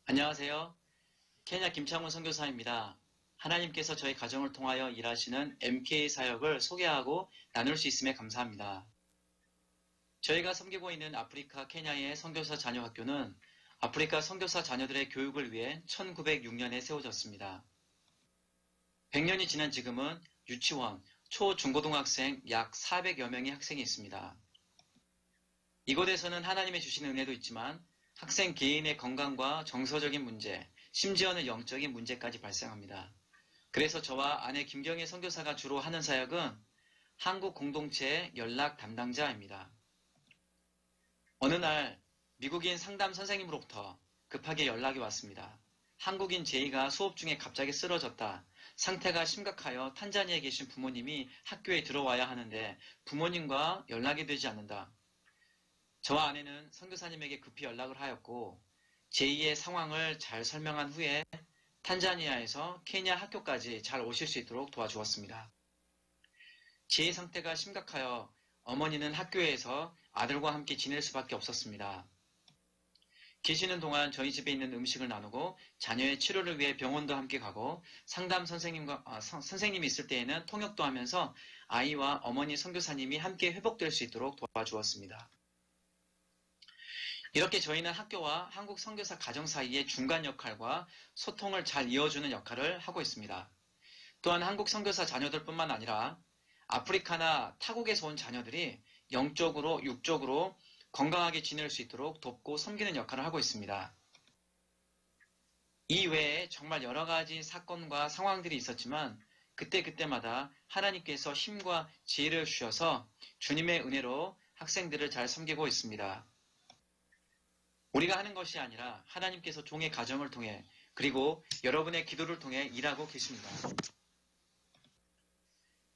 안녕하세요. 케냐 김창훈 선교사입니다. 하나님께서 저희 가정을 통하여 일하시는 MK 사역을 소개하고 나눌 수 있음에 감사합니다. 저희가 섬기고 있는 아프리카 케냐의 선교사 자녀 학교는 아프리카 선교사 자녀들의 교육을 위해 1906년에 세워졌습니다. 100년이 지난 지금은 유치원, 초, 중고등학생 약 400여 명의 학생이 있습니다. 이곳에서는 하나님의 주신 은혜도 있지만 학생 개인의 건강과 정서적인 문제, 심지어는 영적인 문제까지 발생합니다. 그래서 저와 아내 김경애 선교사가 주로 하는 사역은 한국 공동체의 연락 담당자입니다. 어느 날 미국인 상담 선생님으로부터 급하게 연락이 왔습니다. 한국인 제이가 수업 중에 갑자기 쓰러졌다. 상태가 심각하여 탄자니아에 계신 부모님이 학교에 들어와야 하는데 부모님과 연락이 되지 않는다. 저와 아내는 선교사님에게 급히 연락을 하였고 제이의 상황을 잘 설명한 후에 탄자니아에서 케냐 학교까지 잘 오실 수 있도록 도와주었습니다. 제이 상태가 심각하여 어머니는 학교에서 아들과 함께 지낼 수밖에 없었습니다. 계시는 동안 저희 집에 있는 음식을 나누고 자녀의 치료를 위해 병원도 함께 가고 상담 선생님이 있을 때에는 통역도 하면서 아이와 어머니 선교사님이 함께 회복될 수 있도록 도와주었습니다. 이렇게 저희는 학교와 한국 선교사 가정 사이의 중간 역할과 소통을 잘 이어주는 역할을 하고 있습니다. 또한 한국 선교사 자녀들뿐만 아니라 아프리카나 타국에서 온 자녀들이 영적으로, 육적으로 건강하게 지낼 수 있도록 돕고 섬기는 역할을 하고 있습니다. 이 외에 정말 여러 가지 사건과 상황들이 있었지만 그때마다 하나님께서 힘과 지혜를 주셔서 주님의 은혜로 학생들을 잘 섬기고 있습니다. 우리가 하는 것이 아니라 하나님께서 종의 가정을 통해 그리고 여러분의 기도를 통해 일하고 계십니다.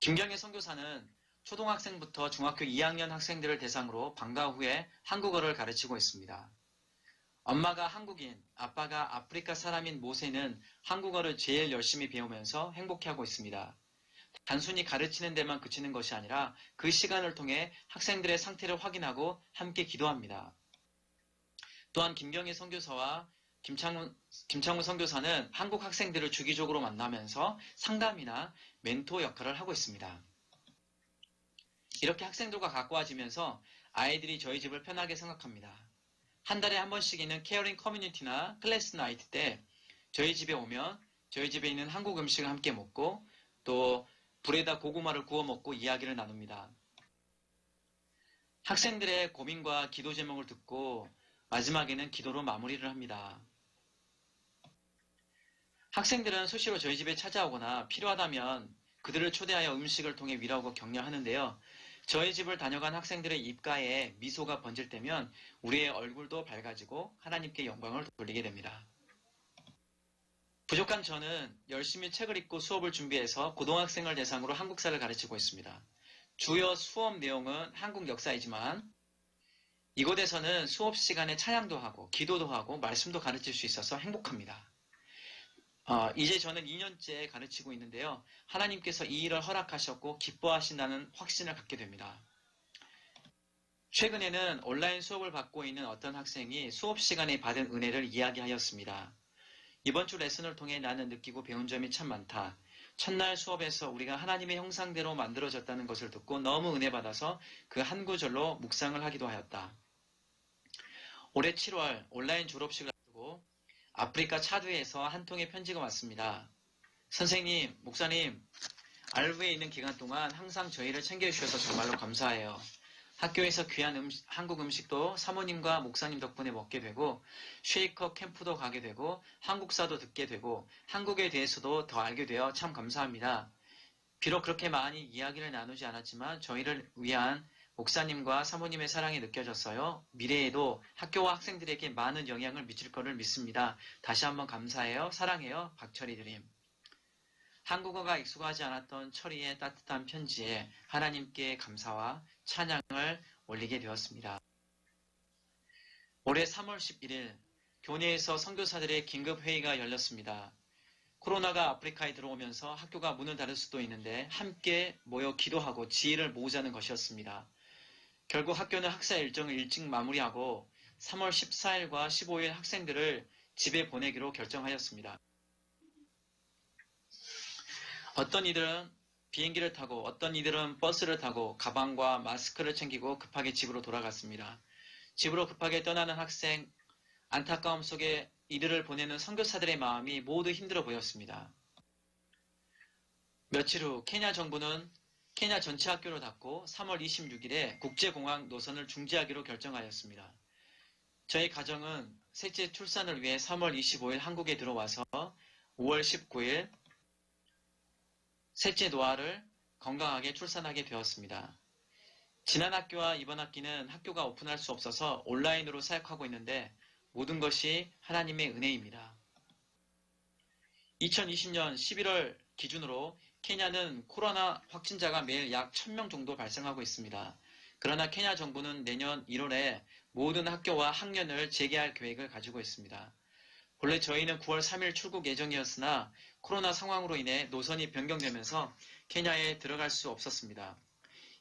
김경애 선교사는 초등학생부터 중학교 2학년 학생들을 대상으로 방과 후에 한국어를 가르치고 있습니다. 엄마가 한국인, 아빠가 아프리카 사람인 모세는 한국어를 제일 열심히 배우면서 행복해하고 있습니다. 단순히 가르치는 데만 그치는 것이 아니라 그 시간을 통해 학생들의 상태를 확인하고 함께 기도합니다. 또한 김경애 선교사와 김창훈 선교사는 한국 학생들을 주기적으로 만나면서 상담이나 멘토 역할을 하고 있습니다. 이렇게 학생들과 가까워지면서 아이들이 저희 집을 편하게 생각합니다. 한 달에 한 번씩 있는 케어링 커뮤니티나 클래스 나이트 때 저희 집에 오면 저희 집에 있는 한국 음식을 함께 먹고 또 불에다 고구마를 구워 먹고 이야기를 나눕니다. 학생들의 고민과 기도 제목을 듣고 마지막에는 기도로 마무리를 합니다. 학생들은 수시로 저희 집에 찾아오거나 필요하다면 그들을 초대하여 음식을 통해 위로하고 격려하는데요. 저희 집을 다녀간 학생들의 입가에 미소가 번질 때면 우리의 얼굴도 밝아지고 하나님께 영광을 돌리게 됩니다. 부족한 저는 열심히 책을 읽고 수업을 준비해서 고등학생을 대상으로 한국사를 가르치고 있습니다. 주요 수업 내용은 한국 역사이지만 이곳에서는 수업 시간에 찬양도 하고 기도도 하고 말씀도 가르칠 수 있어서 행복합니다. 이제 저는 2년째 가르치고 있는데요. 하나님께서 이 일을 허락하셨고 기뻐하신다는 확신을 갖게 됩니다. 최근에는 온라인 수업을 받고 있는 어떤 학생이 수업 시간에 받은 은혜를 이야기하였습니다. 이번 주 레슨을 통해 나는 느끼고 배운 점이 참 많다. 첫날 수업에서 우리가 하나님의 형상대로 만들어졌다는 것을 듣고 너무 은혜 받아서 그 한 구절로 묵상을 하기도 하였다. 올해 7월 온라인 졸업식을 앞두고 아프리카 차드에서 한 통의 편지가 왔습니다. 선생님, 목사님, 알부에 있는 기간 동안 항상 저희를 챙겨주셔서 정말로 감사해요. 학교에서 귀한 한국 음식도 사모님과 목사님 덕분에 먹게 되고 쉐이커 캠프도 가게 되고 한국사도 듣게 되고 한국에 대해서도 더 알게 되어 참 감사합니다. 비록 그렇게 많이 이야기를 나누지 않았지만 저희를 위한 목사님과 사모님의 사랑이 느껴졌어요. 미래에도 학교와 학생들에게 많은 영향을 미칠 것을 믿습니다. 다시 한번 감사해요. 사랑해요. 박철희 드림. 한국어가 익숙하지 않았던 철희의 따뜻한 편지에 하나님께 감사와 찬양을 올리게 되었습니다. 올해 3월 11일 교내에서 선교사들의 긴급회의가 열렸습니다. 코로나가 아프리카에 들어오면서 학교가 문을 닫을 수도 있는데 함께 모여 기도하고 지혜를 모으자는 것이었습니다. 결국 학교는 학사 일정을 일찍 마무리하고 3월 14일과 15일 학생들을 집에 보내기로 결정하였습니다. 어떤 이들은 비행기를 타고 어떤 이들은 버스를 타고 가방과 마스크를 챙기고 급하게 집으로 돌아갔습니다. 집으로 급하게 떠나는 학생, 안타까움 속에 이들을 보내는 선교사들의 마음이 모두 힘들어 보였습니다. 며칠 후 케냐 정부는 케냐 전체 학교를 닫고 3월 26일에 국제공항 노선을 중지하기로 결정하였습니다. 저희 가정은 셋째 출산을 위해 3월 25일 한국에 들어와서 5월 19일 셋째 노아를 건강하게 출산하게 되었습니다. 지난 학교와 이번 학기는 학교가 오픈할 수 없어서 온라인으로 사역하고 있는데 모든 것이 하나님의 은혜입니다. 2020년 11월 기준으로 케냐는 코로나 확진자가 매일 약 1000명 정도 발생하고 있습니다. 그러나 케냐 정부는 내년 1월에 모든 학교와 학년을 재개할 계획을 가지고 있습니다. 본래 저희는 9월 3일 출국 예정이었으나 코로나 상황으로 인해 노선이 변경되면서 케냐에 들어갈 수 없었습니다.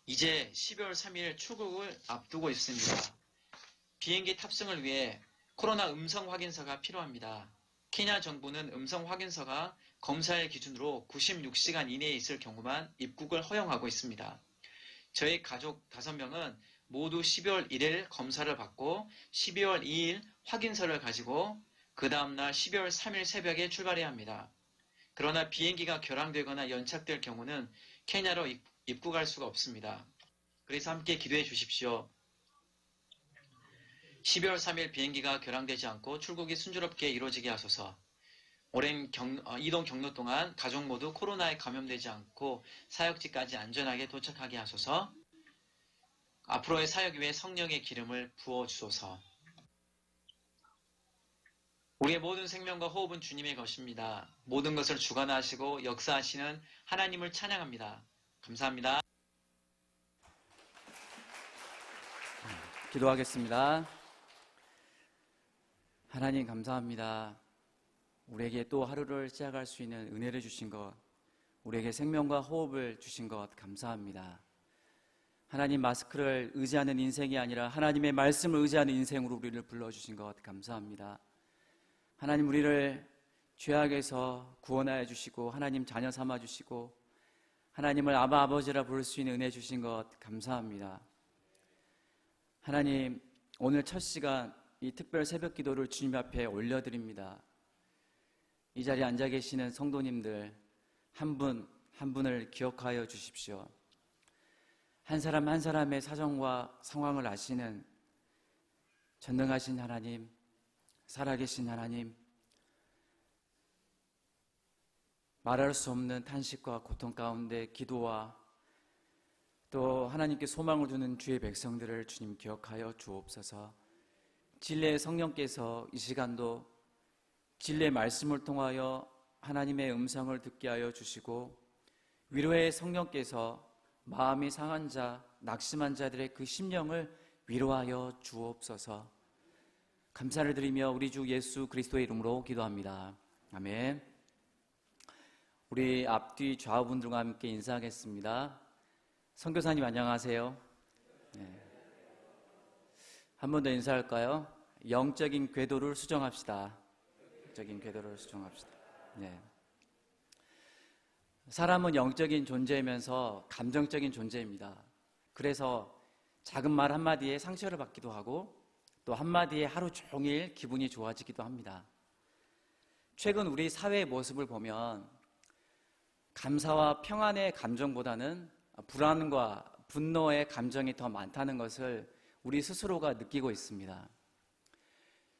이제 12월 3일 출국을 앞두고 있습니다. 비행기 탑승을 위해 코로나 음성 확인서가 필요합니다. 케냐 정부는 음성 확인서가 검사일 기준으로 96시간 이내에 있을 경우만 입국을 허용하고 있습니다. 저희 가족 5명은 모두 12월 1일 검사를 받고 12월 2일 확인서를 가지고 그 다음날 12월 3일 새벽에 출발해야 합니다. 그러나 비행기가 결항되거나 연착될 경우는 케냐로 입국할 수가 없습니다. 그래서 함께 기도해 주십시오. 12월 3일 비행기가 결항되지 않고 출국이 순조롭게 이루어지게 하소서. 오랜 이동 경로 동안 가족 모두 코로나에 감염되지 않고 사역지까지 안전하게 도착하게 하소서. 앞으로의 사역 위에 성령의 기름을 부어주소서. 우리의 모든 생명과 호흡은 주님의 것입니다. 모든 것을 주관하시고 역사하시는 하나님을 찬양합니다. 감사합니다. 기도하겠습니다. 하나님 감사합니다. 우리에게 또 하루를 시작할 수 있는 은혜를 주신 것, 우리에게 생명과 호흡을 주신 것 감사합니다. 하나님, 마스크를 의지하는 인생이 아니라 하나님의 말씀을 의지하는 인생으로 우리를 불러주신 것 감사합니다. 하나님, 우리를 죄악에서 구원하여 주시고 하나님 자녀 삼아 주시고 하나님을 아바 아버지라 부를 수 있는 은혜 주신 것 감사합니다. 하나님, 오늘 첫 시간 이 특별 새벽 기도를 주님 앞에 올려드립니다. 이 자리에 앉아 계시는 성도님들 한 분 한 분을 기억하여 주십시오. 한 사람 한 사람의 사정과 상황을 아시는 전능하신 하나님, 살아계신 하나님, 말할 수 없는 탄식과 고통 가운데 기도와 또 하나님께 소망을 두는 주의 백성들을 주님 기억하여 주옵소서. 진리의 성령께서 이 시간도 진리의 말씀을 통하여 하나님의 음성을 듣게 하여 주시고 위로의 성령께서 마음이 상한 자, 낙심한 자들의 그 심령을 위로하여 주옵소서. 감사를 드리며 우리 주 예수 그리스도의 이름으로 기도합니다. 아멘. 우리 앞뒤 좌우분들과 함께 인사하겠습니다. 선교사님 안녕하세요. 네. 한 번 더 인사할까요? 영적인 궤도를 수정합시다. 영적인 궤도를 수정합시다. 네. 사람은 영적인 존재이면서 감정적인 존재입니다. 그래서 작은 말 한마디에 상처를 받기도 하고 또 한마디에 하루 종일 기분이 좋아지기도 합니다. 최근 우리 사회의 모습을 보면 감사와 평안의 감정보다는 불안과 분노의 감정이 더 많다는 것을 우리 스스로가 느끼고 있습니다.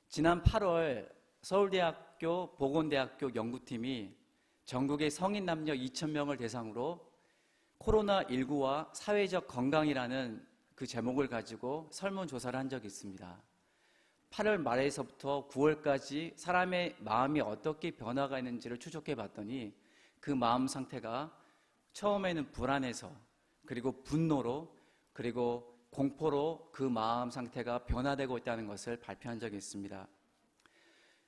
지난 8월 서울대학교 보건대학교 연구팀이 전국의 성인 남녀 2,000명을 대상으로 코로나19와 사회적 건강이라는 그 제목을 가지고 설문조사를 한 적이 있습니다. 8월 말에서부터 9월까지 사람의 마음이 어떻게 변화가 있는지를 추적해 봤더니 그 마음 상태가 처음에는 불안해서 그리고 분노로 그리고 공포로 그 마음 상태가 변화되고 있다는 것을 발표한 적이 있습니다.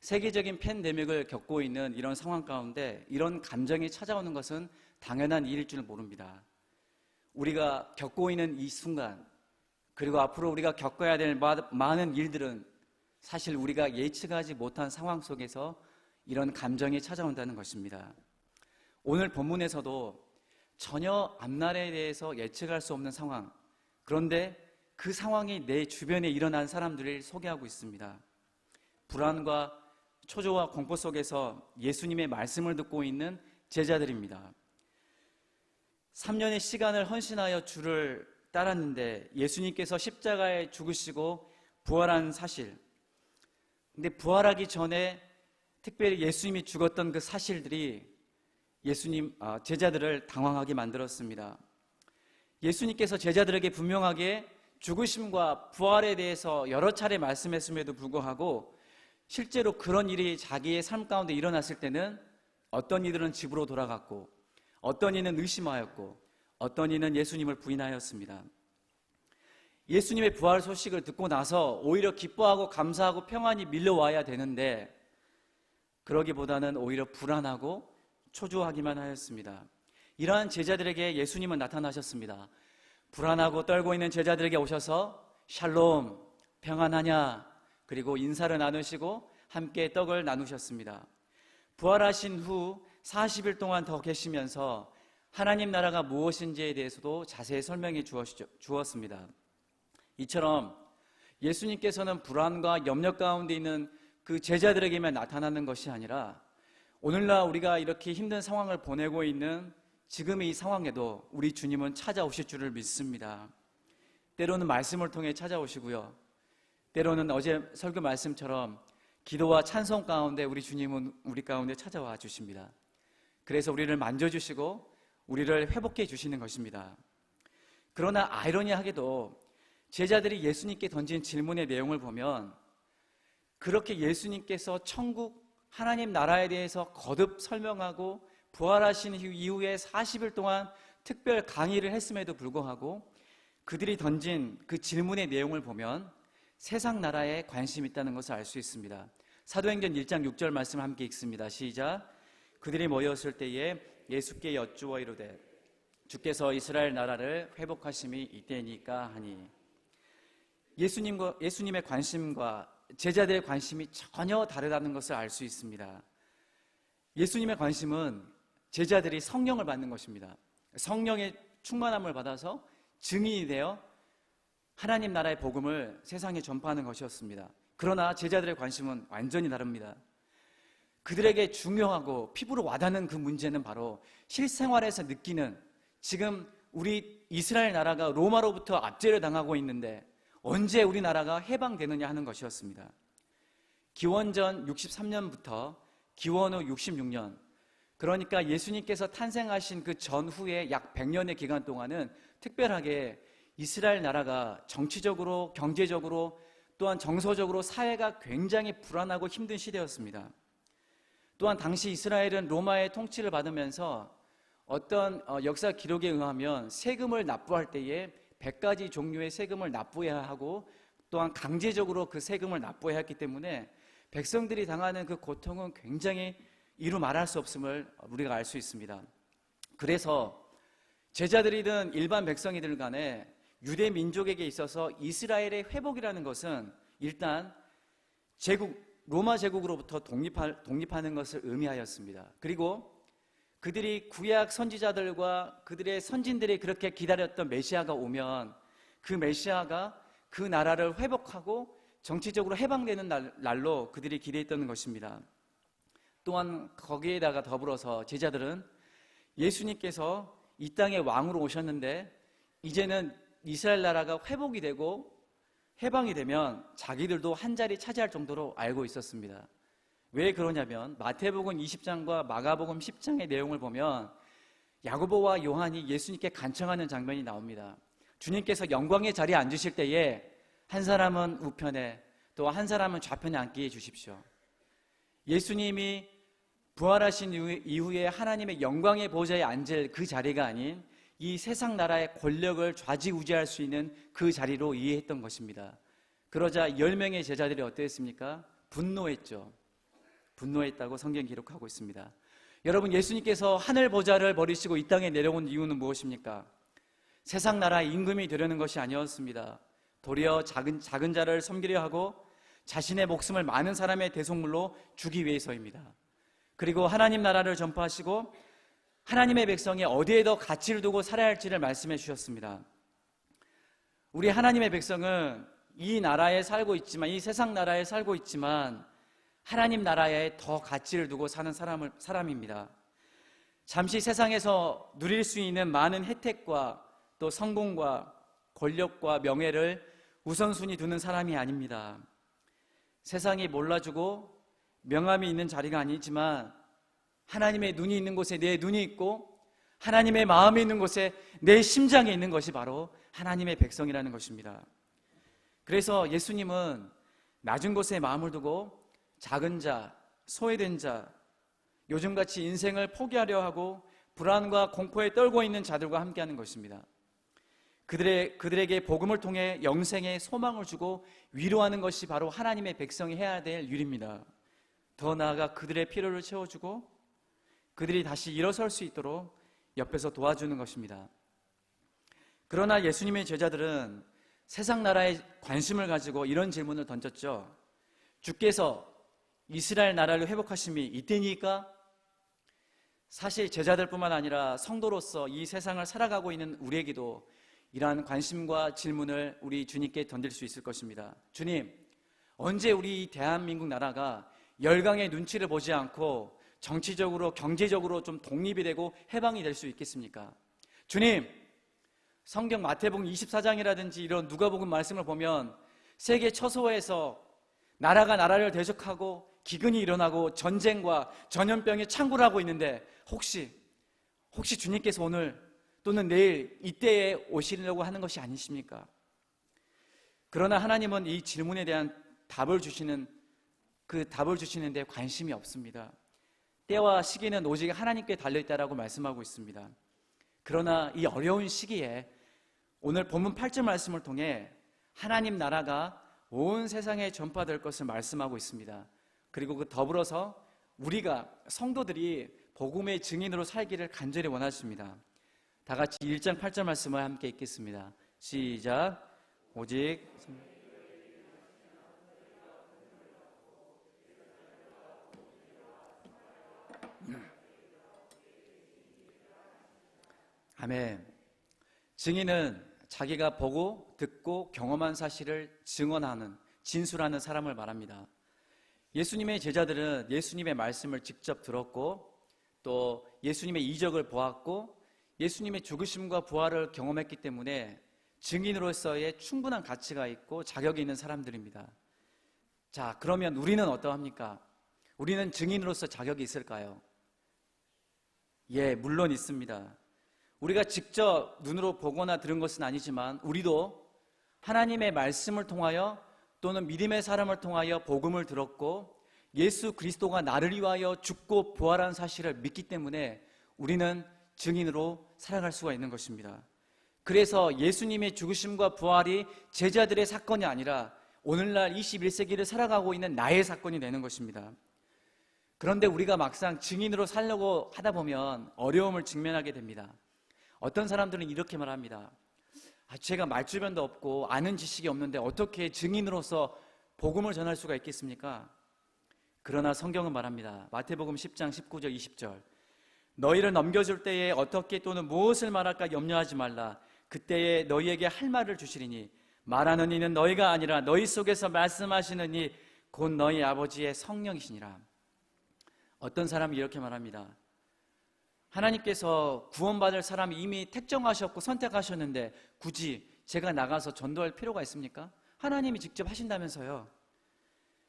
세계적인 팬데믹을 겪고 있는 이런 상황 가운데 이런 감정이 찾아오는 것은 당연한 일일 줄 모릅니다. 우리가 겪고 있는 이 순간 그리고 앞으로 우리가 겪어야 될 많은 일들은 사실 우리가 예측하지 못한 상황 속에서 이런 감정이 찾아온다는 것입니다. 오늘 본문에서도 전혀 앞날에 대해서 예측할 수 없는 상황, 그런데 그 상황이 내 주변에 일어난 사람들을 소개하고 있습니다. 불안과 초조와 공포 속에서 예수님의 말씀을 듣고 있는 제자들입니다. 3년의 시간을 헌신하여 주를 따랐는데 예수님께서 십자가에 죽으시고 부활한 사실, 근데 부활하기 전에 특별히 예수님이 죽었던 그 사실들이 제자들을 당황하게 만들었습니다. 예수님께서 제자들에게 분명하게 죽으심과 부활에 대해서 여러 차례 말씀했음에도 불구하고 실제로 그런 일이 자기의 삶 가운데 일어났을 때는 어떤 이들은 집으로 돌아갔고 어떤 이는 의심하였고 어떤 이는 예수님을 부인하였습니다. 예수님의 부활 소식을 듣고 나서 오히려 기뻐하고 감사하고 평안이 밀려와야 되는데 그러기보다는 오히려 불안하고 초조하기만 하였습니다. 이러한 제자들에게 예수님은 나타나셨습니다. 불안하고 떨고 있는 제자들에게 오셔서 샬롬, 평안하냐, 그리고 인사를 나누시고 함께 떡을 나누셨습니다. 부활하신 후 40일 동안 더 계시면서 하나님 나라가 무엇인지에 대해서도 자세히 설명해 주었습니다. 이처럼 예수님께서는 불안과 염려 가운데 있는 그 제자들에게만 나타나는 것이 아니라 오늘날 우리가 이렇게 힘든 상황을 보내고 있는 지금의 이 상황에도 우리 주님은 찾아오실 줄을 믿습니다. 때로는 말씀을 통해 찾아오시고요. 때로는 어제 설교 말씀처럼 기도와 찬송 가운데 우리 주님은 우리 가운데 찾아와 주십니다. 그래서 우리를 만져주시고 우리를 회복해 주시는 것입니다. 그러나 아이러니하게도 제자들이 예수님께 던진 질문의 내용을 보면 그렇게 예수님께서 천국 하나님 나라에 대해서 거듭 설명하고 부활하신 이후에 40일 동안 특별 강의를 했음에도 불구하고 그들이 던진 그 질문의 내용을 보면 세상 나라에 관심이 있다는 것을 알 수 있습니다. 사도행전 1장 6절 말씀 함께 읽습니다. 시작. 그들이 모였을 때에 예수께 여쭈어 이르되 주께서 이스라엘 나라를 회복하심이 이때니까 하니 예수님의 관심과 제자들의 관심이 전혀 다르다는 것을 알 수 있습니다. 예수님의 관심은 제자들이 성령을 받는 것입니다. 성령의 충만함을 받아서 증인이 되어 하나님 나라의 복음을 세상에 전파하는 것이었습니다. 그러나 제자들의 관심은 완전히 다릅니다. 그들에게 중요하고 피부로 와닿는 그 문제는 바로 실생활에서 느끼는 지금 우리 이스라엘 나라가 로마로부터 압제를 당하고 있는데 언제 우리나라가 해방되느냐 하는 것이었습니다. 기원전 63년부터 기원 후 66년, 그러니까 예수님께서 탄생하신 그 전후에 약 100년의 기간 동안은 특별하게 이스라엘 나라가 정치적으로, 경제적으로, 또한 정서적으로 사회가 굉장히 불안하고 힘든 시대였습니다. 또한 당시 이스라엘은 로마의 통치를 받으면서 어떤 역사 기록에 의하면 세금을 납부할 때에 100가지 종류의 세금을 납부해야 하고 또한 강제적으로 그 세금을 납부해야 했기 때문에 백성들이 당하는 그 고통은 굉장히 이루 말할 수 없음을 우리가 알 수 있습니다. 그래서 제자들이든 일반 백성이들 간에 유대 민족에게 있어서 이스라엘의 회복이라는 것은 일단 로마 제국으로부터 독립하는 것을 의미하였습니다. 그리고 그들이 구약 선지자들과 그들의 선진들이 그렇게 기다렸던 메시아가 오면 그 메시아가 그 나라를 회복하고 정치적으로 해방되는 날로 그들이 기대했던 것입니다. 또한 거기에다가 더불어서 제자들은 예수님께서 이 땅에 왕으로 오셨는데 이제는 이스라엘 나라가 회복이 되고 해방이 되면 자기들도 한 자리 차지할 정도로 알고 있었습니다. 왜 그러냐면 마태복음 20장과 마가복음 10장의 내용을 보면 야고보와 요한이 예수님께 간청하는 장면이 나옵니다. 주님께서 영광의 자리에 앉으실 때에 한 사람은 우편에 또 한 사람은 좌편에 앉게 해주십시오. 예수님이 부활하신 이후에 하나님의 영광의 보좌에 앉을 그 자리가 아닌 이 세상 나라의 권력을 좌지우지할 수 있는 그 자리로 이해했던 것입니다. 그러자 10명의 제자들이 어땠습니까? 분노했죠. 분노했다고 성경 기록하고 있습니다. 여러분, 예수님께서 하늘 보좌를 버리시고 이 땅에 내려온 이유는 무엇입니까? 세상 나라의 임금이 되려는 것이 아니었습니다. 도리어 작은 자를 섬기려 하고 자신의 목숨을 많은 사람의 대속물로 주기 위해서입니다. 그리고 하나님 나라를 전파하시고 하나님의 백성이 어디에 더 가치를 두고 살아야 할지를 말씀해 주셨습니다. 우리 하나님의 백성은 이 나라에 살고 있지만, 이 세상 나라에 살고 있지만 하나님 나라에 더 가치를 두고 사는 사람입니다. 잠시 세상에서 누릴 수 있는 많은 혜택과 또 성공과 권력과 명예를 우선순위 두는 사람이 아닙니다. 세상이 몰라주고 명함이 있는 자리가 아니지만 하나님의 눈이 있는 곳에 내 눈이 있고 하나님의 마음이 있는 곳에 내 심장이 있는 것이 바로 하나님의 백성이라는 것입니다. 그래서 예수님은 낮은 곳에 마음을 두고 작은 자, 소외된 자, 요즘같이 인생을 포기하려 하고 불안과 공포에 떨고 있는 자들과 함께하는 것입니다. 그들에게 복음을 통해 영생의 소망을 주고 위로하는 것이 바로 하나님의 백성이 해야 될 일입니다. 더 나아가 그들의 필요를 채워주고 그들이 다시 일어설 수 있도록 옆에서 도와주는 것입니다. 그러나 예수님의 제자들은 세상 나라에 관심을 가지고 이런 질문을 던졌죠. 주께서 이스라엘 나라를 회복하심이 이때니까? 사실 제자들뿐만 아니라 성도로서 이 세상을 살아가고 있는 우리에게도 이러한 관심과 질문을 우리 주님께 던질 수 있을 것입니다. 주님, 언제 우리 대한민국 나라가 열강의 눈치를 보지 않고 정치적으로 경제적으로 좀 독립이 되고 해방이 될 수 있겠습니까? 주님, 성경 마태복음 24장이라든지 이런 누가복음 말씀을 보면 세계 처소에서 나라가 나라를 대적하고 기근이 일어나고 전쟁과 전염병이 창궐하고 있는데 혹시 주님께서 오늘 또는 내일 이때에 오시려고 하는 것이 아니십니까? 그러나 하나님은 이 질문에 대한 답을 주시는 데 관심이 없습니다. 때와 시기는 오직 하나님께 달려있다라고 말씀하고 있습니다. 그러나 이 어려운 시기에 오늘 본문 8절 말씀을 통해 하나님 나라가 온 세상에 전파될 것을 말씀하고 있습니다. 그리고 그 더불어서 우리가 성도들이 복음의 증인으로 살기를 간절히 원하십니다. 다 같이 1장 8절 말씀을 함께 읽겠습니다. 시작. 오직 아멘. 증인은 자기가 보고 듣고 경험한 사실을 증언하는, 진술하는 사람을 말합니다. 예수님의 제자들은 예수님의 말씀을 직접 들었고 또 예수님의 이적을 보았고 예수님의 죽으심과 부활을 경험했기 때문에 증인으로서의 충분한 가치가 있고 자격이 있는 사람들입니다. 자, 그러면 우리는 어떠합니까? 우리는 증인으로서 자격이 있을까요? 예, 물론 있습니다. 우리가 직접 눈으로 보거나 들은 것은 아니지만 우리도 하나님의 말씀을 통하여 또는 믿음의 사람을 통하여 복음을 들었고 예수 그리스도가 나를 위하여 죽고 부활한 사실을 믿기 때문에 우리는 증인으로 살아갈 수가 있는 것입니다. 그래서 예수님의 죽으심과 부활이 제자들의 사건이 아니라 오늘날 21세기를 살아가고 있는 나의 사건이 되는 것입니다. 그런데 우리가 막상 증인으로 살려고 하다 보면 어려움을 직면하게 됩니다. 어떤 사람들은 이렇게 말합니다. 제가 말주변도 없고 아는 지식이 없는데 어떻게 증인으로서 복음을 전할 수가 있겠습니까? 그러나 성경은 말합니다. 마태복음 10장 19절 20절 너희를 넘겨줄 때에 어떻게 또는 무엇을 말할까 염려하지 말라. 그때에 너희에게 할 말을 주시리니 말하는 이는 너희가 아니라 너희 속에서 말씀하시는 이 곧 너희 아버지의 성령이시니라. 어떤 사람이 이렇게 말합니다. 하나님께서 구원받을 사람이 이미 택정하셨고 선택하셨는데 굳이 제가 나가서 전도할 필요가 있습니까? 하나님이 직접 하신다면서요.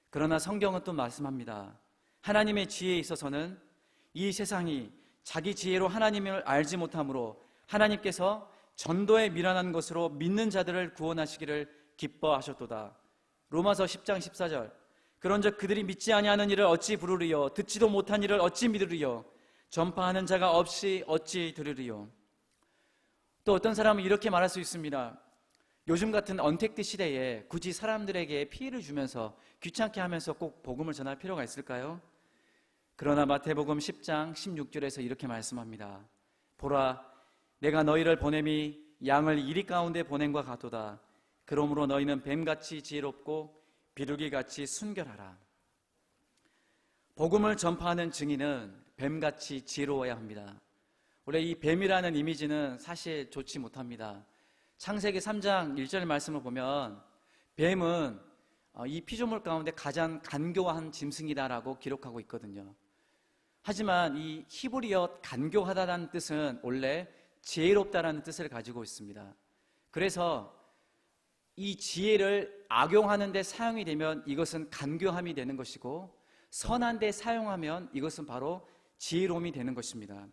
그러나 성경은 또 말씀합니다. 하나님의 지혜에 있어서는 이 세상이 자기 지혜로 하나님을 알지 못하므로 하나님께서 전도에 미련한 것으로 믿는 자들을 구원하시기를 기뻐하셨도다. 로마서 10장 14절 그런즉 그들이 믿지 아니하는 일을 어찌 부르리요 듣지도 못한 일을 어찌 믿으리요 전파하는 자가 없이 어찌 들으리요. 또 어떤 사람은 이렇게 말할 수 있습니다. 요즘 같은 언택트 시대에 굳이 사람들에게 피해를 주면서 귀찮게 하면서 꼭 복음을 전할 필요가 있을까요? 그러나 마태복음 10장 16절에서 이렇게 말씀합니다. 보라, 내가 너희를 보냄이 양을 이리 가운데 보냄과 같도다. 그러므로 너희는 뱀같이 지혜롭고 비둘기같이 순결하라. 복음을 전파하는 증인은 뱀같이 지혜로워야 합니다. 원래 이 뱀이라는 이미지는 사실 좋지 못합니다. 창세기 3장 1절 말씀을 보면 뱀은 이 피조물 가운데 가장 간교한 짐승이다라고 기록하고 있거든요. 하지만 이 히브리어 간교하다라는 뜻은 원래 지혜롭다라는 뜻을 가지고 있습니다. 그래서 이 지혜를 악용하는 데 사용이 되면 이것은 간교함이 되는 것이고, 선한 데 사용하면 이것은 바로 지혜로움이 되는 것입니다.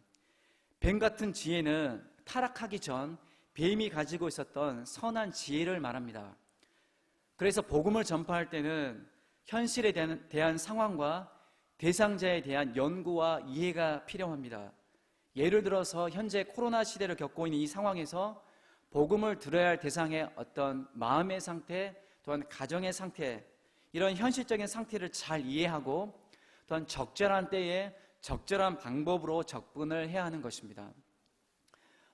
뱀 같은 지혜는 타락하기 전 뱀이 가지고 있었던 선한 지혜를 말합니다. 그래서 복음을 전파할 때는 현실에 대한 상황과 대상자에 대한 연구와 이해가 필요합니다. 예를 들어서 현재 코로나 시대를 겪고 있는 이 상황에서 복음을 들어야 할 대상의 어떤 마음의 상태, 또한 가정의 상태, 이런 현실적인 상태를 잘 이해하고 또한 적절한 때에 적절한 방법으로 접근을 해야 하는 것입니다.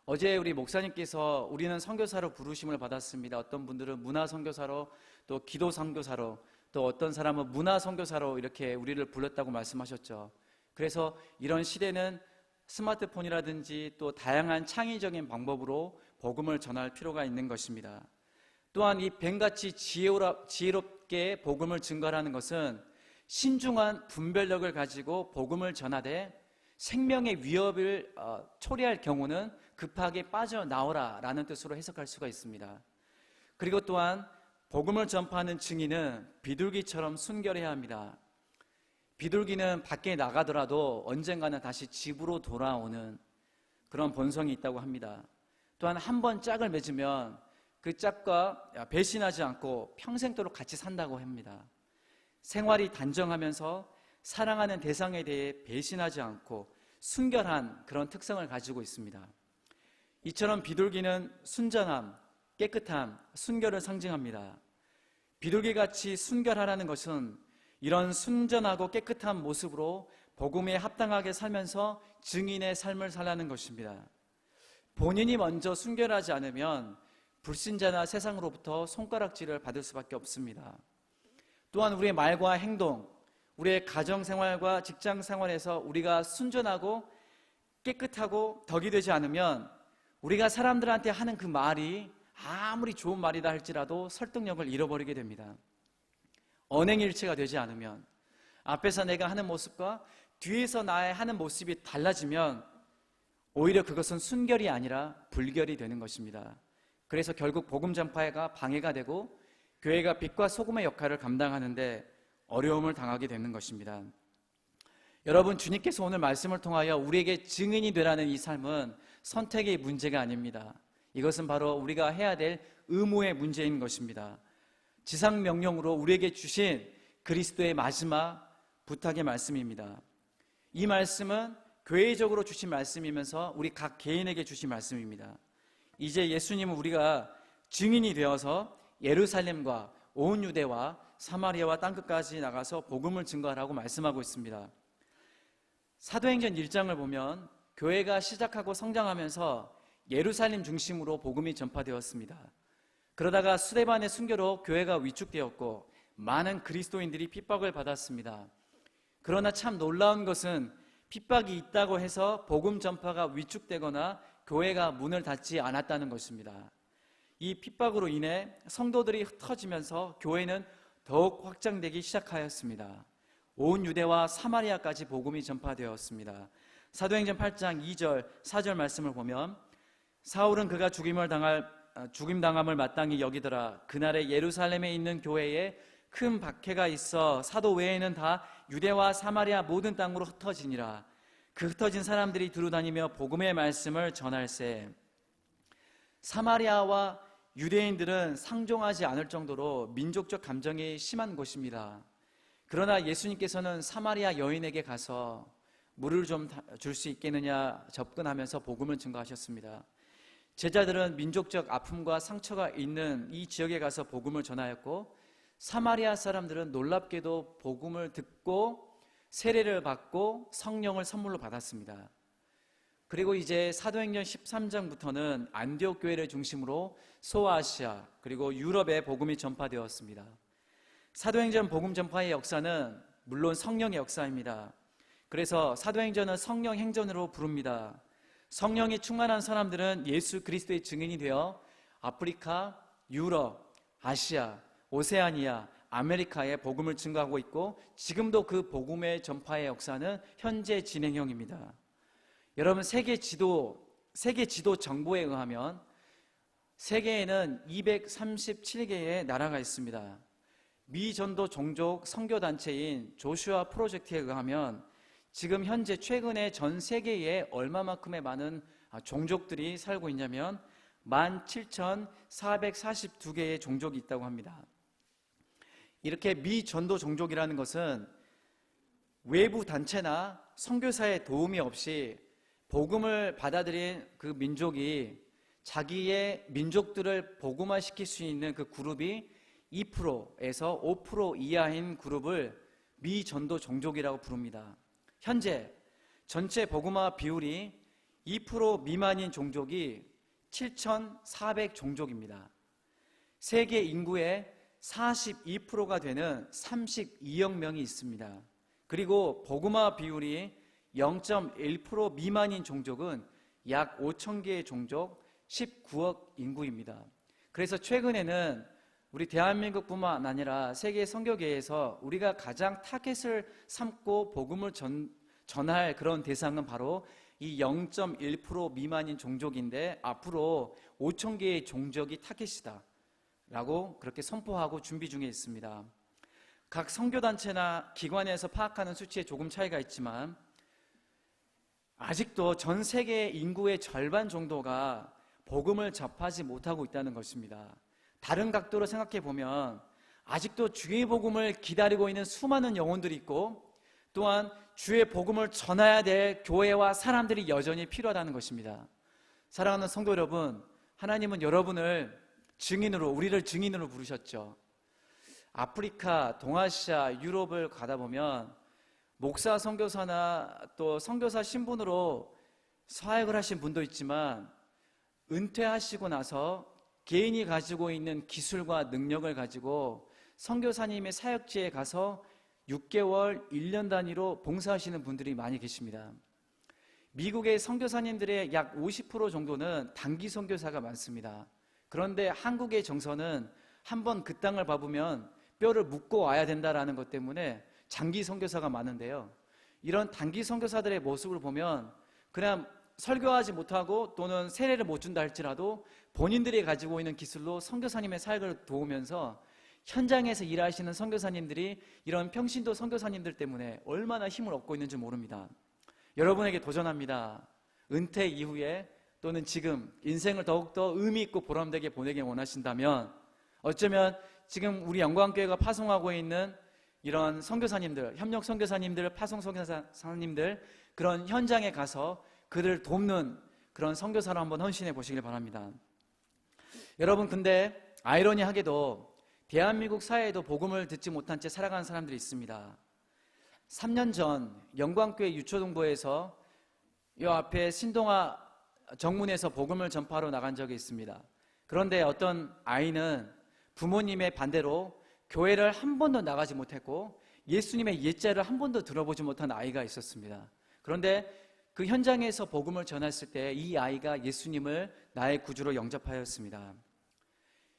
어제 우리 목사님께서 우리는 선교사로 부르심을 받았습니다. 어떤 분들은 문화 선교사로, 또 기도 선교사로, 또 어떤 사람은 문화 선교사로 이렇게 우리를 불렀다고 말씀하셨죠. 그래서 이런 시대는 스마트폰이라든지 또 다양한 창의적인 방법으로 복음을 전할 필요가 있는 것입니다. 또한 이 뱀같이 지혜롭게 복음을 증거하는 것은 신중한 분별력을 가지고 복음을 전하되 생명의 위협을 초래할 경우는 급하게 빠져나오라 라는 뜻으로 해석할 수가 있습니다. 그리고 또한 복음을 전파하는 증인은 비둘기처럼 순결해야 합니다. 비둘기는 밖에 나가더라도 언젠가는 다시 집으로 돌아오는 그런 본성이 있다고 합니다. 또한 한 번 짝을 맺으면 그 짝과 배신하지 않고 평생도록 같이 산다고 합니다. 생활이 단정하면서 사랑하는 대상에 대해 배신하지 않고 순결한 그런 특성을 가지고 있습니다. 이처럼 비둘기는 순전함, 깨끗함, 순결을 상징합니다. 비둘기같이 순결하라는 것은 이런 순전하고 깨끗한 모습으로 복음에 합당하게 살면서 증인의 삶을 살라는 것입니다. 본인이 먼저 순결하지 않으면 불신자나 세상으로부터 손가락질을 받을 수밖에 없습니다. 또한 우리의 말과 행동, 우리의 가정생활과 직장생활에서 우리가 순전하고 깨끗하고 덕이 되지 않으면 우리가 사람들한테 하는 그 말이 아무리 좋은 말이다 할지라도 설득력을 잃어버리게 됩니다. 언행일치가 되지 않으면, 앞에서 내가 하는 모습과 뒤에서 나의 하는 모습이 달라지면 오히려 그것은 순결이 아니라 불결이 되는 것입니다. 그래서 결국 복음 전파가 방해가 되고 교회가 빛과 소금의 역할을 감당하는데 어려움을 당하게 되는 것입니다. 여러분, 주님께서 오늘 말씀을 통하여 우리에게 증인이 되라는 이 삶은 선택의 문제가 아닙니다. 이것은 바로 우리가 해야 될 의무의 문제인 것입니다. 지상명령으로 우리에게 주신 그리스도의 마지막 부탁의 말씀입니다. 이 말씀은 교회적으로 주신 말씀이면서 우리 각 개인에게 주신 말씀입니다. 이제 예수님은 우리가 증인이 되어서 예루살렘과 온 유대와 사마리아와 땅끝까지 나가서 복음을 증거하라고 말씀하고 있습니다. 사도행전 1장을 보면 교회가 시작하고 성장하면서 예루살렘 중심으로 복음이 전파되었습니다. 그러다가 스데반의 순교로 교회가 위축되었고 많은 그리스도인들이 핍박을 받았습니다. 그러나 참 놀라운 것은 핍박이 있다고 해서 복음 전파가 위축되거나 교회가 문을 닫지 않았다는 것입니다. 이 핍박으로 인해 성도들이 흩어지면서 교회는 더욱 확장되기 시작하였습니다. 온 유대와 사마리아까지 복음이 전파되었습니다. 사도행전 8장 2절, 4절 말씀을 보면 사울은 그가 죽임당함을 마땅히 여기더라. 그날에 예루살렘에 있는 교회에 큰 박해가 있어 사도 외에는 다 유대와 사마리아 모든 땅으로 흩어지니라. 그 흩어진 사람들이 두루다니며 복음의 말씀을 전할세. 사마리아와 유대인들은 상종하지 않을 정도로 민족적 감정이 심한 곳입니다. 그러나 예수님께서는 사마리아 여인에게 가서 물을 좀 줄 수 있겠느냐 접근하면서 복음을 증거하셨습니다. 제자들은 민족적 아픔과 상처가 있는 이 지역에 가서 복음을 전하였고, 사마리아 사람들은 놀랍게도 복음을 듣고 세례를 받고 성령을 선물로 받았습니다. 그리고 이제 사도행전 13장부터는 안디옥 교회를 중심으로 소아시아 그리고 유럽에 복음이 전파되었습니다. 사도행전 복음 전파의 역사는 물론 성령의 역사입니다. 그래서 사도행전은 성령 행전으로 부릅니다. 성령이 충만한 사람들은 예수 그리스도의 증인이 되어 아프리카, 유럽, 아시아, 오세아니아, 아메리카에 복음을 증거하고 있고 지금도 그 복음의 전파의 역사는 현재 진행형입니다. 여러분 세계 지도 정보에 의하면 세계에는 237개의 나라가 있습니다. 미전도 종족 선교단체인 조슈아 프로젝트에 의하면 지금 현재 최근에 전 세계에 얼마만큼의 많은 종족들이 살고 있냐면 17,442개의 종족이 있다고 합니다. 이렇게 미전도 종족이라는 것은 외부 단체나 선교사의 도움이 없이 복음을 받아들인 그 민족이 자기의 민족들을 복음화시킬 수 있는 그 그룹이 2%에서 5% 이하인 그룹을 미전도 종족이라고 부릅니다. 현재 전체 복음화 비율이 2% 미만인 종족이 7,400 종족입니다. 세계 인구의 42%가 되는 32억 명이 있습니다. 그리고 복음화 비율이 0.1% 미만인 종족은 약 5천 개의 종족 19억 인구입니다. 그래서 최근에는 우리 대한민국뿐만 아니라 세계 선교계에서 우리가 가장 타겟을 삼고 복음을 전할 그런 대상은 바로 이 0.1% 미만인 종족인데 앞으로 5천 개의 종족이 타겟이다 라고 그렇게 선포하고 준비 중에 있습니다. 각 선교단체나 기관에서 파악하는 수치에 조금 차이가 있지만 아직도 전 세계 인구의 절반 정도가 복음을 접하지 못하고 있다는 것입니다. 다른 각도로 생각해 보면 아직도 주의 복음을 기다리고 있는 수많은 영혼들이 있고 또한 주의 복음을 전해야 될 교회와 사람들이 여전히 필요하다는 것입니다. 사랑하는 성도 여러분, 하나님은 여러분을 우리를 증인으로 부르셨죠. 아프리카, 동아시아, 유럽을 가다 보면 목사 선교사나 또 선교사 신분으로 사역을 하신 분도 있지만 은퇴하시고 나서 개인이 가지고 있는 기술과 능력을 가지고 선교사님의 사역지에 가서 6개월, 1년 단위로 봉사하시는 분들이 많이 계십니다. 미국의 선교사님들의 약 50% 정도는 단기 선교사가 많습니다. 그런데 한국의 정서는 한번 그 땅을 밟으면 뼈를 묻고 와야 된다라는 것 때문에 장기 선교사가 많은데요. 이런 단기 선교사들의 모습을 보면 그냥 설교하지 못하고 또는 세례를 못 준다 할지라도 본인들이 가지고 있는 기술로 선교사님의 사역을 도우면서 현장에서 일하시는 선교사님들이 이런 평신도 선교사님들 때문에 얼마나 힘을 얻고 있는지 모릅니다. 여러분에게 도전합니다. 은퇴 이후에 또는 지금 인생을 더욱더 의미 있고 보람되게 보내길 원하신다면 어쩌면 지금 우리 영광교회가 파송하고 있는 이런 선교사님들, 협력 선교사님들, 파송 선교사님들 그런 현장에 가서 그들을 돕는 그런 선교사로 한번 헌신해 보시길 바랍니다. 여러분 근데 아이러니하게도 대한민국 사회에도 복음을 듣지 못한 채 살아가는 사람들이 있습니다. 3년 전 영광교회 유초동부에서 이 앞에 신동아 정문에서 복음을 전파하러 나간 적이 있습니다. 그런데 어떤 아이는 부모님의 반대로 교회를 한 번도 나가지 못했고 예수님의 예자를 한 번도 들어보지 못한 아이가 있었습니다. 그런데 그 현장에서 복음을 전했을 때 이 아이가 예수님을 나의 구주로 영접하였습니다.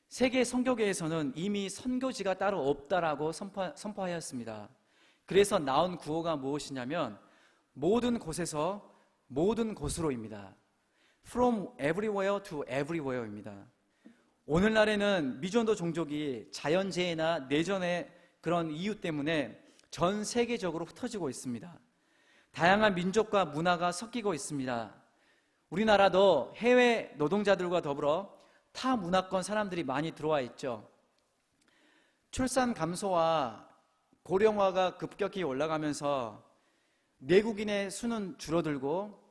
세계 선교계에서는 이미 선교지가 따로 없다라고 선포하였습니다. 그래서 나온 구호가 무엇이냐면 모든 곳에서 모든 곳으로입니다. From everywhere to everywhere입니다. 오늘날에는 미전도 종족이 자연재해나 내전의 그런 이유 때문에 전 세계적으로 흩어지고 있습니다. 다양한 민족과 문화가 섞이고 있습니다. 우리나라도 해외 노동자들과 더불어 타 문화권 사람들이 많이 들어와 있죠. 출산 감소와 고령화가 급격히 올라가면서 내국인의 수는 줄어들고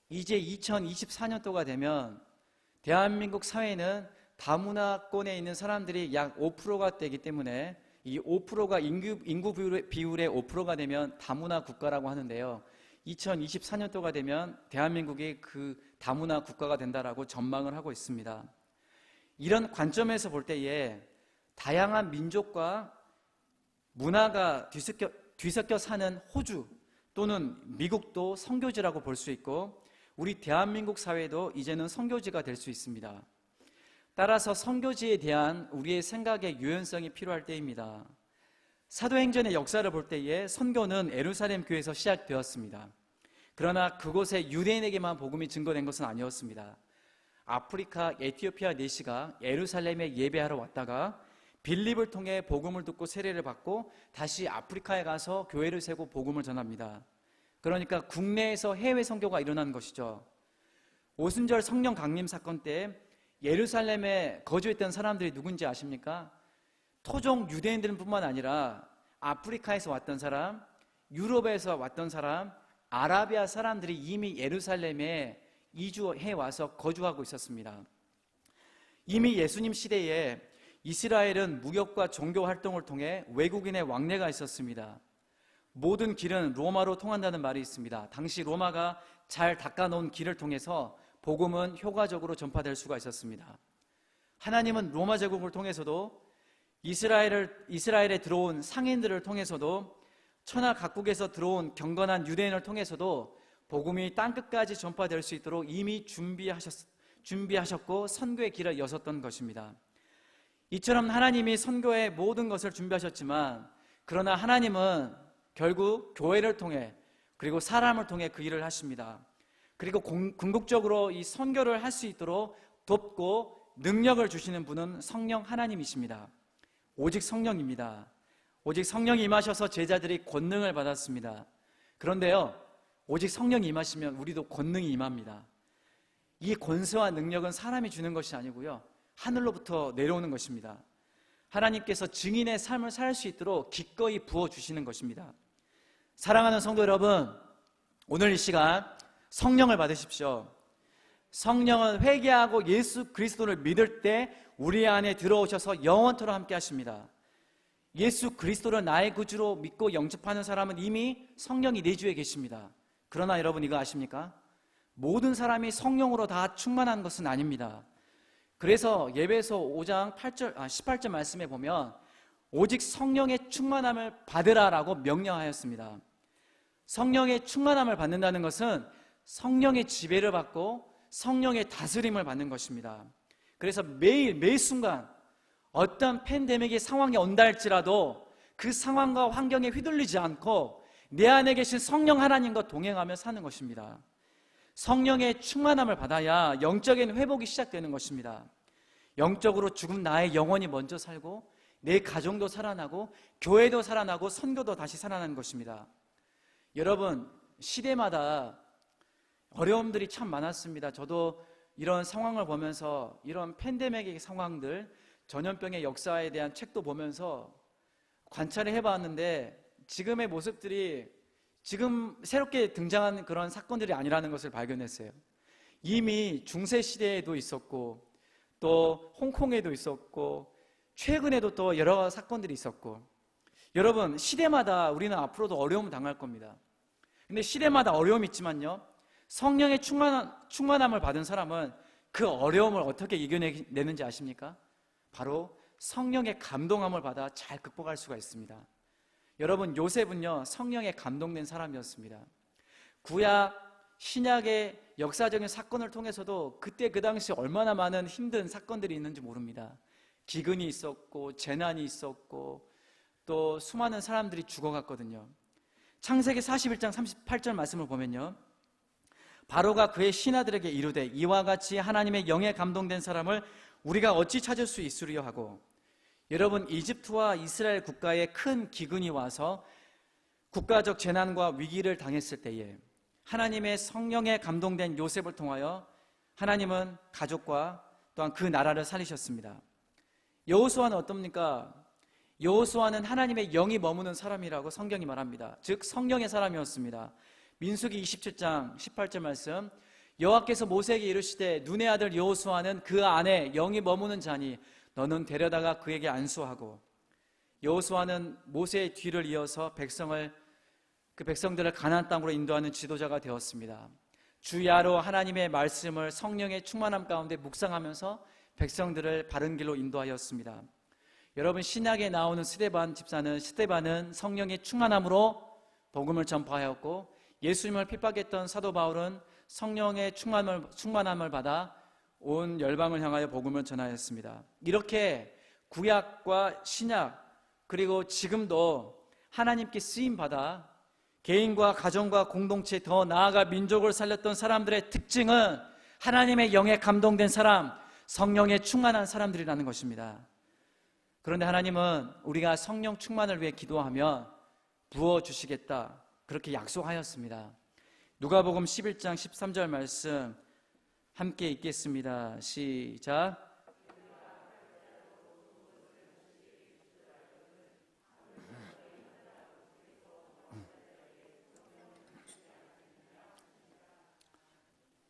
이제 2024년도가 되면 대한민국 사회는 다문화권에 있는 사람들이 약 5%가 되기 때문에 이 5%가 인구 비율의 5%가 되면 다문화 국가라고 하는데요. 2024년도가 되면 대한민국이 그 다문화 국가가 된다라고 전망을 하고 있습니다. 이런 관점에서 볼 때에 다양한 민족과 문화가 뒤섞여 사는 호주 또는 미국도 선교지라고 볼 수 있고 우리 대한민국 사회도 이제는 선교지가 될 수 있습니다. 따라서 선교지에 대한 우리의 생각의 유연성이 필요할 때입니다. 사도행전의 역사를 볼 때에 선교는 예루살렘 교회에서 시작되었습니다. 그러나 그곳에 유대인에게만 복음이 증거된 것은 아니었습니다. 아프리카 에티오피아 내시가 예루살렘에 예배하러 왔다가 빌립을 통해 복음을 듣고 세례를 받고 다시 아프리카에 가서 교회를 세고 복음을 전합니다. 그러니까 국내에서 해외 선교가 일어난 것이죠. 오순절 성령 강림 사건 때 예루살렘에 거주했던 사람들이 누군지 아십니까? 토종 유대인들뿐만 아니라 아프리카에서 왔던 사람, 유럽에서 왔던 사람, 아라비아 사람들이 이미 예루살렘에 이주해 와서 거주하고 있었습니다. 이미 예수님 시대에 이스라엘은 무역과 종교 활동을 통해 외국인의 왕래가 있었습니다. 모든 길은 로마로 통한다는 말이 있습니다. 당시 로마가 잘 닦아놓은 길을 통해서 복음은 효과적으로 전파될 수가 있었습니다. 하나님은 로마 제국을 통해서도 이스라엘에 들어온 상인들을 통해서도 천하 각국에서 들어온 경건한 유대인을 통해서도 복음이 땅끝까지 전파될 수 있도록 이미 준비하셨고 선교의 길을 여셨던 것입니다. 이처럼 하나님이 선교의 모든 것을 준비하셨지만 그러나 하나님은 결국 교회를 통해 그리고 사람을 통해 그 일을 하십니다. 그리고 궁극적으로 이 선교를 할 수 있도록 돕고 능력을 주시는 분은 성령 하나님이십니다. 오직 성령입니다. 오직 성령이 임하셔서 제자들이 권능을 받았습니다. 그런데요, 오직 성령이 임하시면 우리도 권능이 임합니다. 이 권세와 능력은 사람이 주는 것이 아니고요, 하늘로부터 내려오는 것입니다. 하나님께서 증인의 삶을 살 수 있도록 기꺼이 부어주시는 것입니다. 사랑하는 성도 여러분, 오늘 이 시간 성령을 받으십시오. 성령은 회개하고 예수 그리스도를 믿을 때 우리 안에 들어오셔서 영원토록 함께 하십니다. 예수 그리스도를 나의 구주로 믿고 영접하는 사람은 이미 성령이 내 주에 계십니다. 그러나 여러분 이거 아십니까? 모든 사람이 성령으로 다 충만한 것은 아닙니다. 그래서 예배서 5장 18절 말씀에 보면 오직 성령의 충만함을 받으라라고 명령하였습니다. 성령의 충만함을 받는다는 것은 성령의 지배를 받고 성령의 다스림을 받는 것입니다. 그래서 매 순간 어떤 팬데믹의 상황이 온다 할지라도 그 상황과 환경에 휘둘리지 않고 내 안에 계신 성령 하나님과 동행하며 사는 것입니다. 성령의 충만함을 받아야 영적인 회복이 시작되는 것입니다. 영적으로 죽은 나의 영혼이 먼저 살고 내 가정도 살아나고 교회도 살아나고 선교도 다시 살아나는 것입니다. 여러분, 시대마다 어려움들이 참 많았습니다. 저도 이런 상황을 보면서 이런 팬데믹의 상황들, 전염병의 역사에 대한 책도 보면서 관찰을 해봤는데 지금의 모습들이 지금 새롭게 등장한 그런 사건들이 아니라는 것을 발견했어요. 이미 중세시대에도 있었고 또 홍콩에도 있었고 최근에도 또 여러 사건들이 있었고, 여러분 시대마다 우리는 앞으로도 어려움을 당할 겁니다. 근데 시대마다 어려움이 있지만요, 성령의 충만함을 받은 사람은 그 어려움을 어떻게 이겨내는지 아십니까? 바로 성령의 감동함을 받아 잘 극복할 수가 있습니다. 여러분, 요셉은요 성령에 감동된 사람이었습니다. 구약 신약의 역사적인 사건을 통해서도 그때 그 당시 얼마나 많은 힘든 사건들이 있는지 모릅니다. 기근이 있었고 재난이 있었고 또 수많은 사람들이 죽어갔거든요. 창세기 41장 38절 말씀을 보면요, 바로가 그의 신하들에게 이르되 이와 같이 하나님의 영에 감동된 사람을 우리가 어찌 찾을 수 있으리요 하고, 여러분 이집트와 이스라엘 국가에 큰 기근이 와서 국가적 재난과 위기를 당했을 때에 하나님의 성령에 감동된 요셉을 통하여 하나님은 가족과 또한 그 나라를 살리셨습니다. 여호수아는 어떻습니까? 여호수아는 하나님의 영이 머무는 사람이라고 성경이 말합니다. 즉 성령의 사람이었습니다. 민수기 27장 18절 말씀, 여호와께서 모세에게 이르시되 눈의 아들 여호수아는 그 안에 영이 머무는 자니 너는 데려다가 그에게 안수하고, 여호수아는 모세의 뒤를 이어서 그 백성들을 가나안 땅으로 인도하는 지도자가 되었습니다. 주야로 하나님의 말씀을 성령의 충만함 가운데 묵상하면서 백성들을 바른 길로 인도하였습니다. 여러분, 신약에 나오는 스데반은 성령의 충만함으로 복음을 전파하였고, 예수님을 핍박했던 사도 바울은 성령의 충만함을 받아 온 열방을 향하여 복음을 전하였습니다. 이렇게 구약과 신약, 그리고 지금도 하나님께 쓰임받아 개인과 가정과 공동체, 더 나아가 민족을 살렸던 사람들의 특징은 하나님의 영에 감동된 사람, 성령에 충만한 사람들이라는 것입니다. 그런데 하나님은 우리가 성령 충만을 위해 기도하면 부어주시겠다, 그렇게 약속하였습니다. 누가복음 11장 13절 말씀 함께 읽겠습니다. 시작.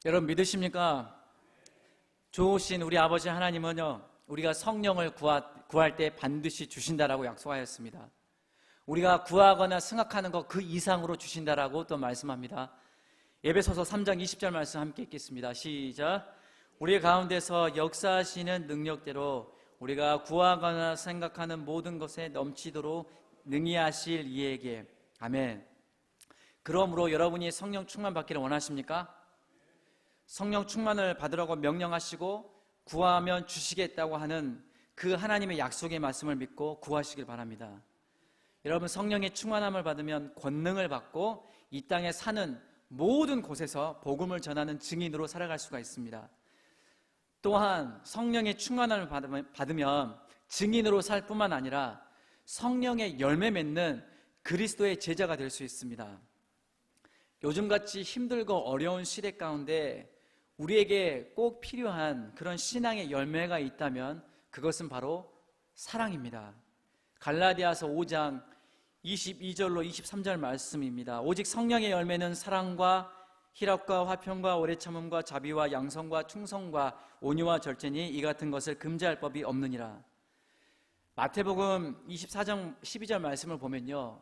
여러분, 믿으십니까? 좋으신 우리 아버지 하나님은요, 우리가 성령을 구할 때 반드시 주신다라고 약속하였습니다. 우리가 구하거나 생각하는 것 그 이상으로 주신다라고 또 말씀합니다. 에베소서 3장 20절 말씀 함께 읽겠습니다. 시작. 우리 가운데서 역사하시는 능력대로 우리가 구하거나 생각하는 모든 것에 넘치도록 능히 하실 이에게. 아멘. 그러므로 여러분이 성령 충만 받기를 원하십니까? 성령 충만을 받으라고 명령하시고 구하면 주시겠다고 하는 그 하나님의 약속의 말씀을 믿고 구하시길 바랍니다. 여러분, 성령의 충만함을 받으면 권능을 받고 이 땅에 사는 모든 곳에서 복음을 전하는 증인으로 살아갈 수가 있습니다. 또한 성령의 충만함을 받으면 증인으로 살 뿐만 아니라 성령의 열매 맺는 그리스도의 제자가 될 수 있습니다. 요즘같이 힘들고 어려운 시대 가운데 우리에게 꼭 필요한 그런 신앙의 열매가 있다면 그것은 바로 사랑입니다. 갈라디아서 5장 22절로 23절 말씀입니다. 오직 성령의 열매는 사랑과 희락과 화평과 오래 참음과 자비와 양성과 충성과 온유와 절제니 이 같은 것을 금지할 법이 없느니라. 마태복음 24장 12절 말씀을 보면요,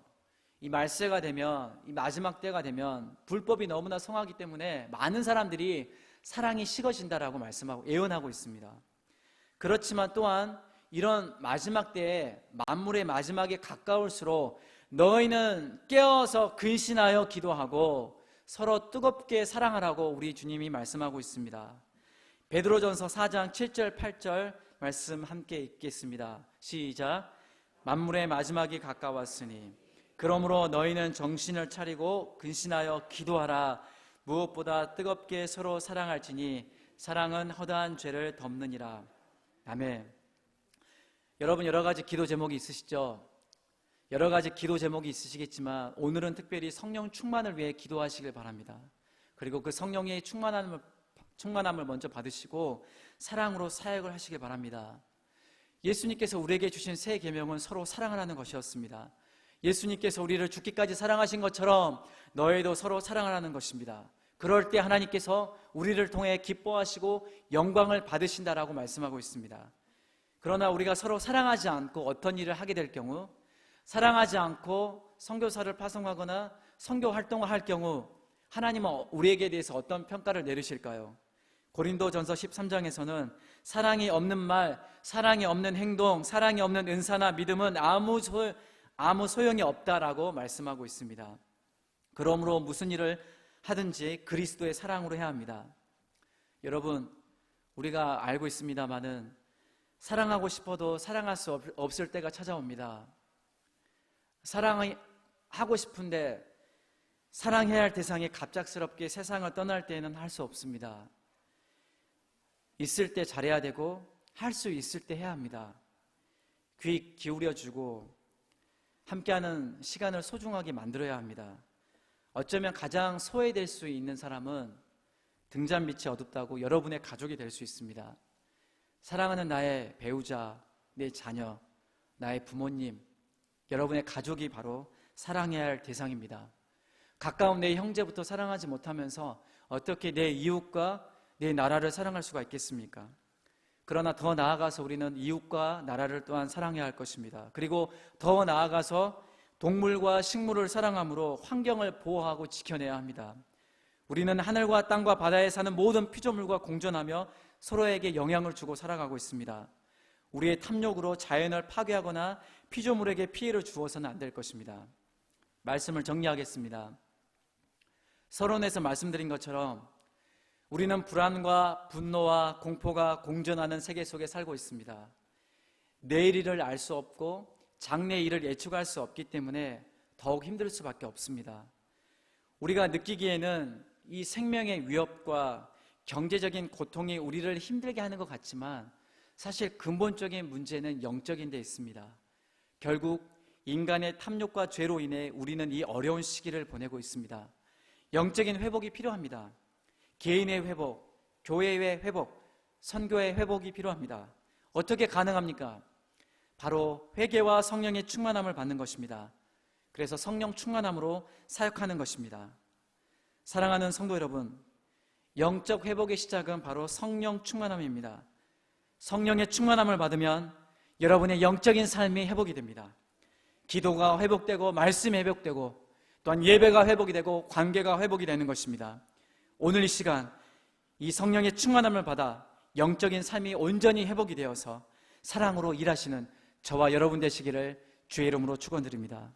이 말세가 되면, 이 마지막 때가 되면 불법이 너무나 성하기 때문에 많은 사람들이 사랑이 식어진다라고 말씀하고 예언하고 있습니다. 그렇지만 또한 이런 마지막 때에 만물의 마지막에 가까울수록 너희는 깨어서 근신하여 기도하고 서로 뜨겁게 사랑하라고 우리 주님이 말씀하고 있습니다. 베드로전서 4장 7절 8절 말씀 함께 읽겠습니다. 시작. 만물의 마지막이 가까웠으니 그러므로 너희는 정신을 차리고 근신하여 기도하라. 무엇보다 뜨겁게 서로 사랑할지니 사랑은 허다한 죄를 덮느니라. 아멘. 여러분, 여러 가지 기도 제목이 있으시죠? 여러 가지 기도 제목이 있으시겠지만 오늘은 특별히 성령 충만을 위해 기도하시길 바랍니다. 그리고 그 성령의 충만함을 먼저 받으시고 사랑으로 사역을 하시길 바랍니다. 예수님께서 우리에게 주신 새 계명은 서로 사랑하라는 것이었습니다. 예수님께서 우리를 죽기까지 사랑하신 것처럼 너희도 서로 사랑하라는 것입니다. 그럴 때 하나님께서 우리를 통해 기뻐하시고 영광을 받으신다라고 말씀하고 있습니다. 그러나 우리가 서로 사랑하지 않고 어떤 일을 하게 될 경우, 사랑하지 않고 선교사를 파송하거나 선교 활동을 할 경우 하나님은 우리에게 대해서 어떤 평가를 내리실까요? 고린도전서 13장에서는 사랑이 없는 말, 사랑이 없는 행동, 사랑이 없는 은사나 믿음은 아무 소용이 없다라고 말씀하고 있습니다. 그러므로 무슨 일을 하든지 그리스도의 사랑으로 해야 합니다. 여러분, 우리가 알고 있습니다마는 사랑하고 싶어도 사랑할 수 없을 때가 찾아옵니다. 사랑하고 싶은데 사랑해야 할 대상이 갑작스럽게 세상을 떠날 때에는 할 수 없습니다. 있을 때 잘해야 되고 할 수 있을 때 해야 합니다. 귀 기울여주고 함께하는 시간을 소중하게 만들어야 합니다. 어쩌면 가장 소외될 수 있는 사람은 등잔 밑이 어둡다고 여러분의 가족이 될 수 있습니다. 사랑하는 나의 배우자, 내 자녀, 나의 부모님, 여러분의 가족이 바로 사랑해야 할 대상입니다. 가까운 내 형제부터 사랑하지 못하면서 어떻게 내 이웃과 내 나라를 사랑할 수가 있겠습니까? 그러나 더 나아가서 우리는 이웃과 나라를 또한 사랑해야 할 것입니다. 그리고 더 나아가서 동물과 식물을 사랑함으로 환경을 보호하고 지켜내야 합니다. 우리는 하늘과 땅과 바다에 사는 모든 피조물과 공존하며 서로에게 영향을 주고 살아가고 있습니다. 우리의 탐욕으로 자연을 파괴하거나 피조물에게 피해를 주어서는 안 될 것입니다. 말씀을 정리하겠습니다. 서론에서 말씀드린 것처럼 우리는 불안과 분노와 공포가 공존하는 세계 속에 살고 있습니다. 내일 일을 알 수 없고 장래 일을 예측할 수 없기 때문에 더욱 힘들 수밖에 없습니다. 우리가 느끼기에는 이 생명의 위협과 경제적인 고통이 우리를 힘들게 하는 것 같지만 사실 근본적인 문제는 영적인 데 있습니다. 결국 인간의 탐욕과 죄로 인해 우리는 이 어려운 시기를 보내고 있습니다. 영적인 회복이 필요합니다. 개인의 회복, 교회의 회복, 선교의 회복이 필요합니다. 어떻게 가능합니까? 바로 회개와 성령의 충만함을 받는 것입니다. 그래서 성령 충만함으로 사역하는 것입니다. 사랑하는 성도 여러분, 영적 회복의 시작은 바로 성령 충만함입니다. 성령의 충만함을 받으면 여러분의 영적인 삶이 회복이 됩니다. 기도가 회복되고 말씀이 회복되고 또한 예배가 회복이 되고 관계가 회복이 되는 것입니다. 오늘 이 시간 이 성령의 충만함을 받아 영적인 삶이 온전히 회복이 되어서 사랑으로 일하시는 저와 여러분 되시기를 주의 이름으로 축원드립니다.